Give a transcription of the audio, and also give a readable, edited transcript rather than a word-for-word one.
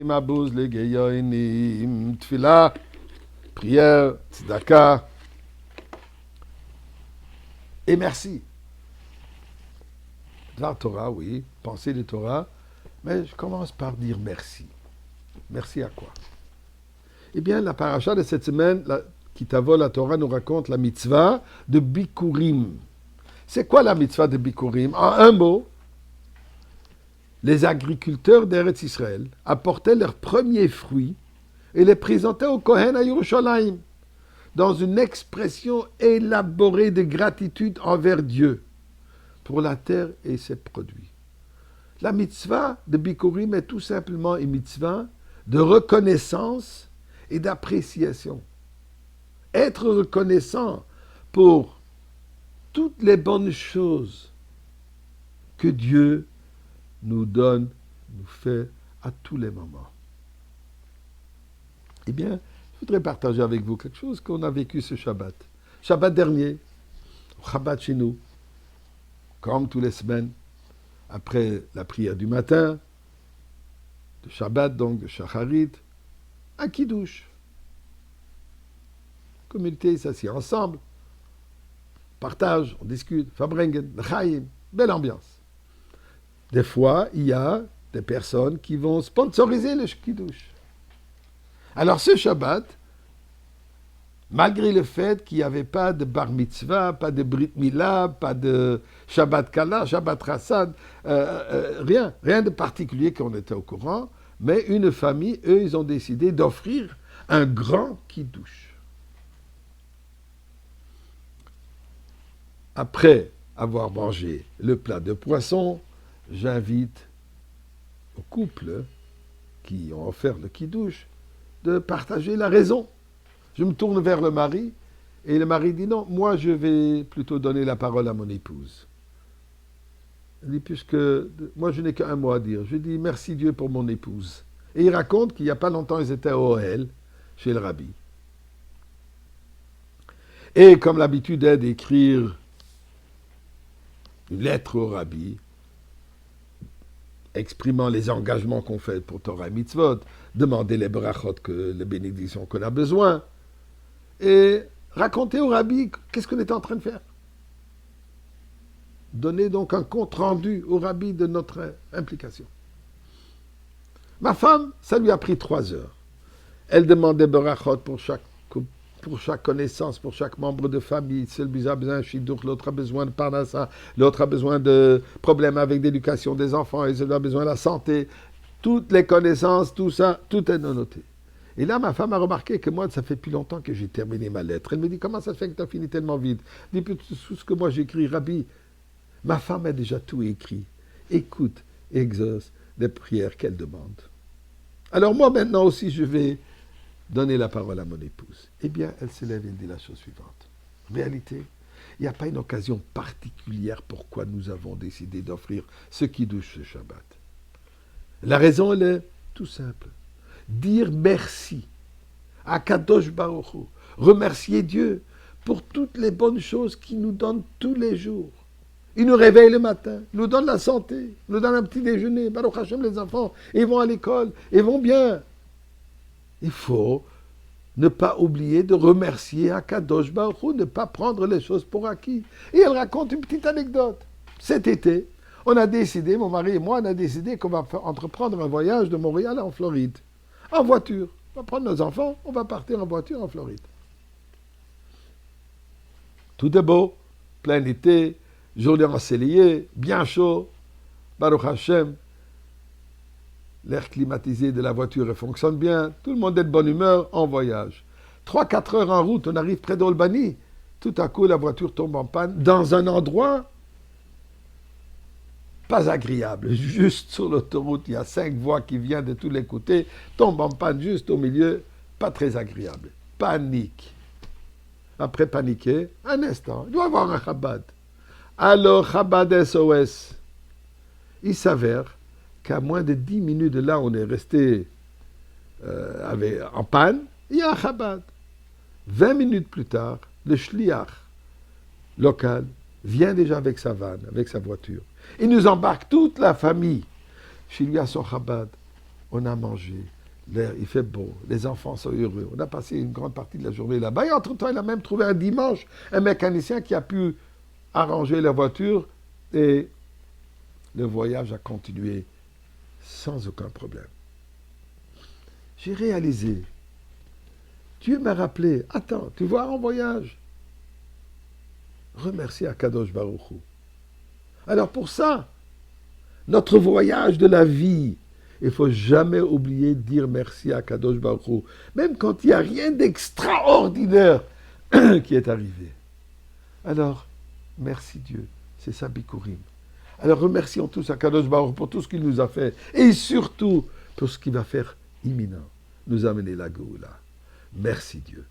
Mabouz le Geyonim, Tfila, prière, tzedaka, et merci. La Torah, oui, pensée de Torah, mais je commence par dire merci. Merci à quoi? Eh bien, la paracha de cette semaine, Kitavo, la Torah nous raconte la mitzvah de Bikurim. C'est quoi la mitzvah de Bikurim? En un mot, les agriculteurs d'Eretz Israël apportaient leurs premiers fruits et les présentaient au Kohen à Yerushalayim, dans une expression élaborée de gratitude envers Dieu pour la terre et ses produits. La mitzvah de Bikurim est tout simplement une mitzvah de reconnaissance et d'appréciation. Être reconnaissant pour toutes les bonnes choses que Dieu nous donne, nous fait à tous les moments. Eh bien, je voudrais partager avec vous quelque chose qu'on a vécu ce Shabbat. Shabbat dernier, au Shabbat chez nous, comme toutes les semaines, après la prière du matin, de Shabbat, donc de Shacharit, un kiddush. La communauté s'assied ensemble, partage, on discute, fabrengen, l'chaim, belle ambiance. Des fois, il y a des personnes qui vont sponsoriser le kiddush. Alors ce Shabbat, malgré le fait qu'il n'y avait pas de bar mitzvah, pas de brit milah, pas de Shabbat kala, Shabbat rassad, rien de particulier qu'on était au courant, mais une famille, eux, ils ont décidé d'offrir un grand kiddush. Après avoir mangé le plat de poisson, j'invite aux couples qui ont offert le kiddush de partager la raison. Je me tourne vers le mari et le mari dit non, moi je vais plutôt donner la parole à mon épouse. Il dit puisque moi je n'ai qu'un mot à dire. Je dis merci Dieu pour mon épouse. Et il raconte qu'il n'y a pas longtemps ils étaient au Ohel chez le rabbi. Et comme l'habitude est d'écrire une lettre au rabbi, exprimant les engagements qu'on fait pour Torah et Mitzvot, demander les brachot, les bénédictions qu'on a besoin, et raconter au rabbi qu'est-ce qu'on est en train de faire. Donner donc un compte rendu au rabbi de notre implication. Ma femme, ça lui a pris 3 heures. Elle demandait brachot pour chaque connaissance, pour chaque membre de famille. Celui a besoin de shidduch, l'autre a besoin de parnassa, l'autre a besoin de problèmes avec l'éducation des enfants, et celui a besoin de la santé. Toutes les connaissances, tout ça, tout est noté. Et là, ma femme a remarqué que moi, ça fait plus longtemps que j'ai terminé ma lettre. Elle me dit, comment ça se fait que tu as fini tellement vite? Je dis, tout ce que moi j'écris, Rabbi, ma femme a déjà tout écrit. Écoute, exauce les prières qu'elle demande. Alors moi, maintenant aussi, je vais donner la parole à mon épouse. Eh bien, elle se lève et dit la chose suivante. En réalité, il n'y a pas une occasion particulière pourquoi nous avons décidé d'offrir ce kiddush ce Shabbat. La raison, elle est tout simple. Dire merci à Kadosh Baruch Hu, remercier Dieu pour toutes les bonnes choses qu'il nous donne tous les jours. Il nous réveille le matin, nous donne la santé, nous donne un petit déjeuner. Baruch Hashem, les enfants, ils vont à l'école, ils vont bien. Il faut ne pas oublier de remercier Akadosh Baruch Hu, ne pas prendre les choses pour acquis. Et elle raconte une petite anecdote. Cet été, on a décidé, mon mari et moi, on a décidé qu'on va entreprendre un voyage de Montréal en Floride. En voiture. On va prendre nos enfants, on va partir en voiture en Floride. Tout est beau, plein été, journée ensoleillée, bien chaud. Baruch Hashem, l'air climatisé de la voiture fonctionne bien. Tout le monde est de bonne humeur en voyage. 3-4 heures en route, on arrive près d'Albany. Tout à coup, la voiture tombe en panne dans un endroit pas agréable. Juste sur l'autoroute, il y a 5 voies qui viennent de tous les côtés, tombe en panne juste au milieu, pas très agréable. Panique. Après paniquer, un instant, il doit y avoir un Chabad. Alors, Chabad SOS. Il s'avère qu'à moins de 10 minutes de là, on est resté en panne, il y a un Chabad. 20 minutes plus tard, le shliach local vient déjà avec sa vanne, avec sa voiture. Il nous embarque toute la famille chez lui à son Chabad. On a mangé, l'air, il fait beau, les enfants sont heureux. On a passé une grande partie de la journée là-bas. Et entre-temps, il a même trouvé un dimanche un mécanicien qui a pu arranger la voiture et le voyage a continué sans aucun problème. J'ai réalisé, Dieu m'a rappelé, attends, tu vas en voyage. Remercie Akadosh Baruch Hu. Alors pour ça, notre voyage de la vie, il ne faut jamais oublier de dire merci à Kadosh Baruch Hu, même quand il n'y a rien d'extraordinaire qui est arrivé. Alors, merci Dieu, c'est ça Bikurim. Alors remercions tous à Kadosh Baruch Hu pour tout ce qu'il nous a fait, et surtout pour ce qu'il va faire imminent, nous amener la Géoula. Merci Dieu.